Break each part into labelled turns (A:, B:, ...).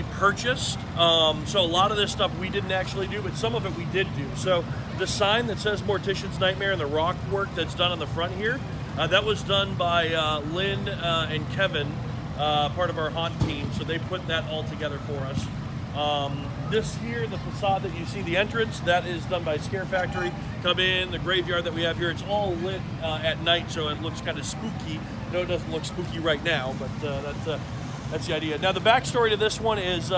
A: we purchased. So a lot of this stuff we didn't actually do, but some of it we did do. So the sign that says Mortician's Nightmare and the rock work that's done on the front here, that was done by Lynn and Kevin, part of our haunt team. So they put that all together for us. This here, the facade that you see, the entrance, that is done by Scare Factory. Come in, the graveyard that we have here, it's all lit at night, so it looks kind of spooky. No, it doesn't look spooky right now, but that's the idea. Now, the backstory to this one is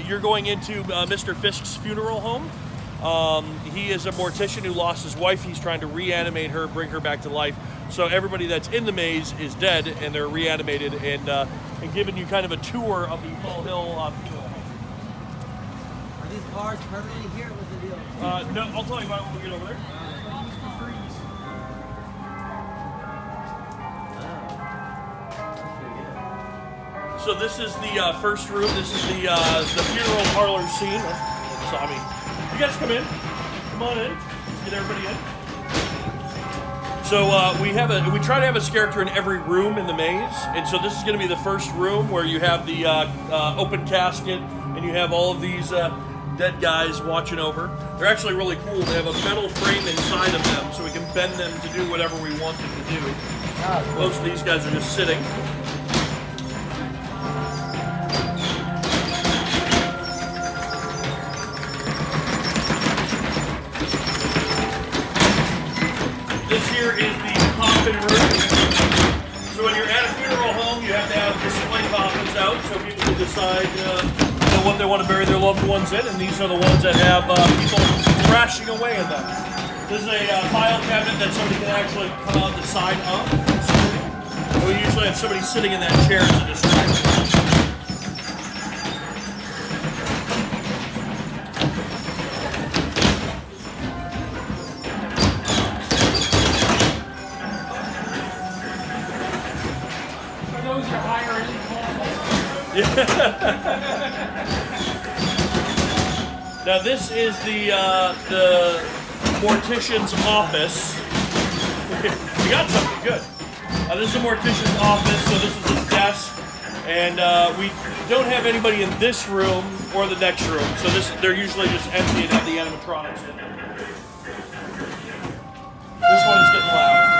A: you're going into Mr. Fisk's funeral home. He is a mortician who lost his wife. He's trying to reanimate her, bring her back to life. So everybody that's in the maze is dead, and they're reanimated, and giving you kind of a tour of the Fall Hill funeral home.
B: Are these cars permanently here? What's the deal?
A: No, I'll tell you about it when we get over there. So this is the first room. This is the funeral parlor scene. So, I mean, you guys come in. Come on in. Let's get everybody in. So we try to have a character in every room in the maze, and so this is going to be the first room where you have the open casket, and you have all of these dead guys watching over. They're actually really cool. They have a metal frame inside of them, so we can bend them to do whatever we want them to do. Most of these guys are just sitting. This here is the coffin room. So when you're at a funeral home, you have to have display coffins out so people can decide what they want to bury their loved ones in, and these are the ones that have people crashing away in them. This is a file cabinet that somebody can actually come out the side of. And we usually have somebody sitting in that chair as a distraction. Now this is the mortician's office. We got something good. This is a mortician's office, so this is his desk, and we don't have anybody in this room or the next room, so they're usually just empty and have the animatronics in them. This one is getting loud.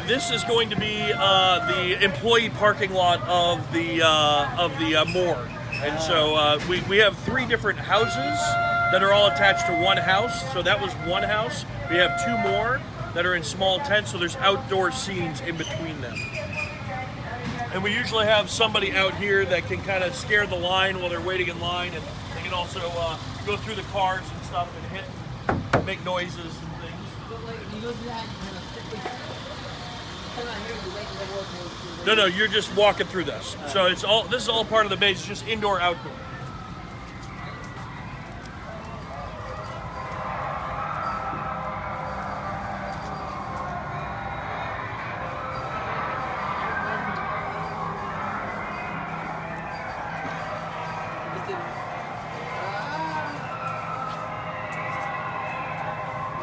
A: This is going to be the employee parking lot of the morgue, and so we have 3 different houses that are all attached to one house. So that was one house. We have 2 more that are in small tents, so there's outdoor scenes in between them. And we usually have somebody out here that can kind of scare the line while they're waiting in line, and they can also go through the cars and stuff and hit, make noises and things.
B: But like, when you go through that, you kind of
A: No, you're just walking through this. So this is all part of the maze. It's just indoor, outdoor.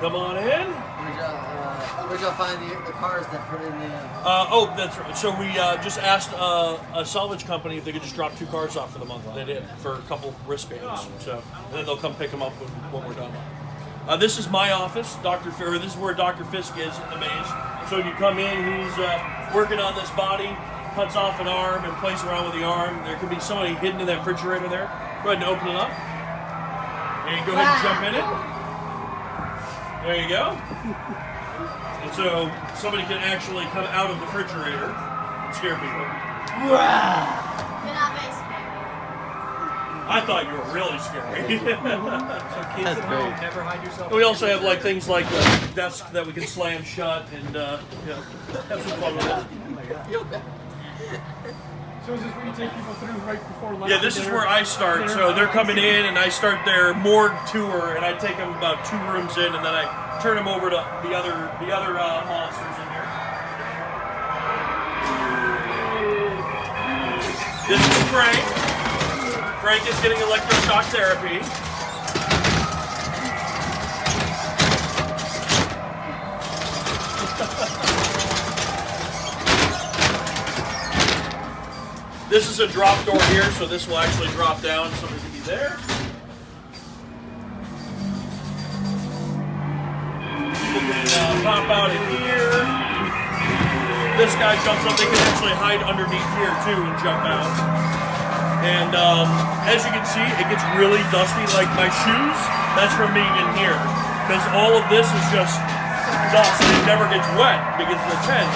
A: Come on in.
B: Where'd y'all find the cars that put in the...
A: Oh, that's right. So we just asked a salvage company if they could just drop 2 cars off for the month. They did, for a couple wristbands. So, and then they'll come pick them up when we're done. This is my office, this is where Dr. Fisk is in the maze. So you come in, he's working on this body, cuts off an arm and plays around with the arm. There could be somebody hidden in that refrigerator there. Go ahead and open it up. And go ahead and jump in it. There you go. And so somebody can actually come out of the refrigerator and scare people.
C: You're not very scary.
A: I thought you were really scary.
D: So kids at home, never hide yourself.
A: We also have like things like a desk that we can slam shut and have some fun with it.
D: Oh my God. So is this where you take people through right before lunch?
A: Yeah, this is where I start. So they're coming in and I start their morgue tour and I take them about 2 rooms in and then I turn him over to the other monsters in here. This is Frank. Frank is getting electroshock therapy. This is a drop door here, so this will actually drop down. Somebody can be there. People can pop out in here. This guy jumps up. They can actually hide underneath here too and jump out. And as you can see, it gets really dusty. Like my shoes, that's from being in here. Because all of this is just dust. It never gets wet because of the tent.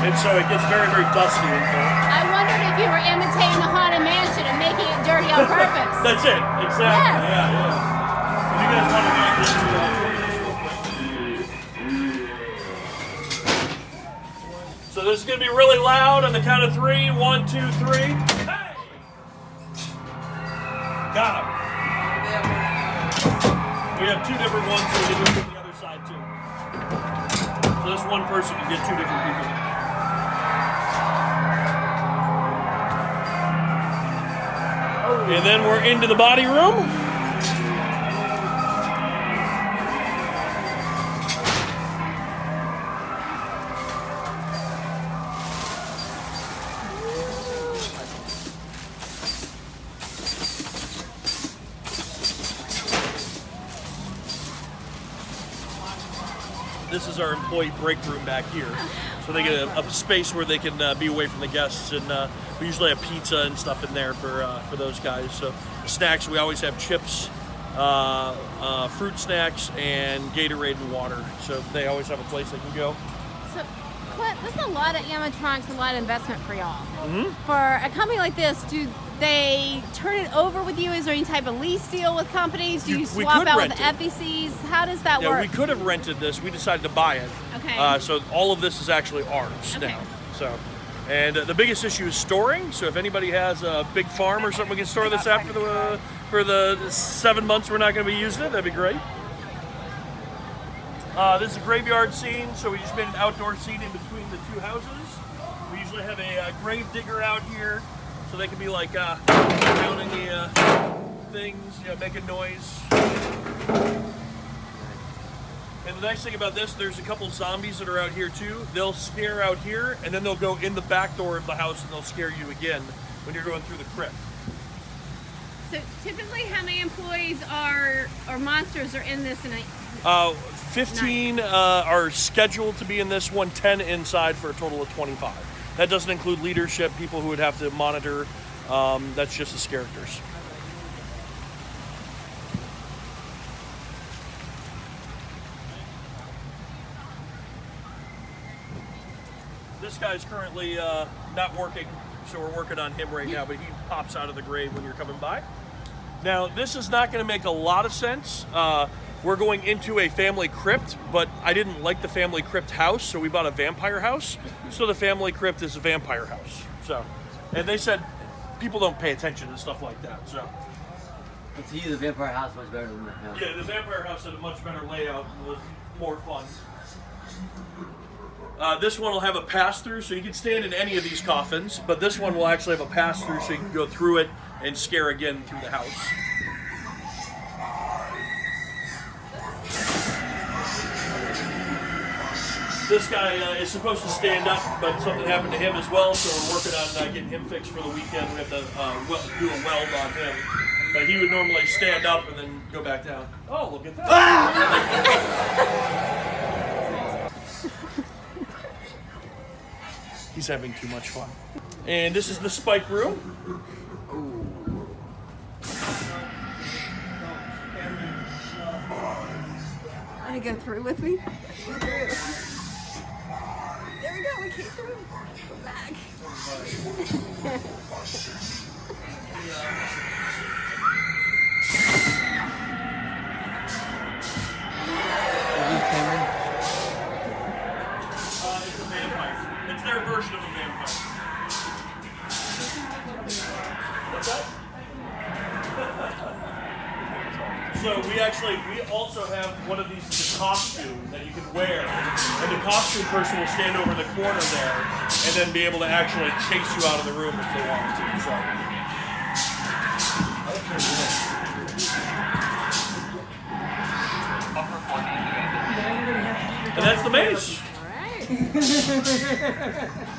A: And so it gets very, very dusty in here.
C: I wondered if you were imitating the Haunted Mansion and making it dirty on purpose.
A: That's it, exactly.
C: Yes.
A: Yeah. If you guys want to make this real quick. So this is going to be really loud on the count of 3. 1, 2, 3. Hey! Got him. We have 2 different ones, so we can look at the other side too. So this one person can get 2 different people. And then we're into the body room. This is our employee break room back here. So they get a space where they can be away from the guests, and we usually have pizza and stuff in there for those guys. So snacks, we always have chips, fruit snacks, and Gatorade and water. So they always have a place they can go.
C: So, Clint, this is a lot of animatronics, a lot of investment for y'all.
A: Mm-hmm.
C: For a company like this, do they turn it over with you? Is there any type of lease deal with companies? Do you swap out with the FECs? How does that work?
A: Yeah, we could have rented this. We decided to buy it.
C: Okay.
A: So all of this is actually ours now. So, and the biggest issue is storing. So if anybody has a big farm or something, we can store this out for the 7 months we're not going to be using it. That'd be great. This is a graveyard scene, so we just made an outdoor scene in between the 2 houses. We usually have a grave digger out here, so they can be like pounding the things, making noise. And the nice thing about this, there's a couple zombies that are out here too. They'll scare out here, and then they'll go in the back door of the house, and they'll scare you again when you're going through the crypt.
C: So typically, how many employees or monsters are in this night?
A: 15 are scheduled to be in this one, 10 inside for a total of 25. That doesn't include leadership, people who would have to monitor. That's just the characters. This guy's currently not working, so we're working on him right now, but he pops out of the grave when you're coming by. Now, this is not going to make a lot of sense. We're going into a family crypt, but I didn't like the family crypt house, so we bought a vampire house. So the family crypt is a vampire house. So, and they said people don't pay attention to stuff like that. So,
B: But to you, the vampire house was better than the house.
A: yeah, the vampire house had a much better layout and was more fun. This one will have a pass-through, so you can stand in any of these coffins, but this one will actually have a pass-through, so you can go through it and scare again through the house. This guy is supposed to stand up, but something happened to him as well, so we're working on getting him fixed for the weekend. We have to do a weld on him. But he would normally stand up and then go back down. Oh, look at that. He's having too much fun. And this is the spike room.
E: Want to go through with me? Let's go through. There we go, we came through. Go back.
A: It's a vampire. It's their version of a vampire. What's that? So we also have one of these costume that you can wear, and the costume person will stand over in the corner there, and then be able to actually chase you out of the room if they wanted to. So. And that's the mace.
E: All right.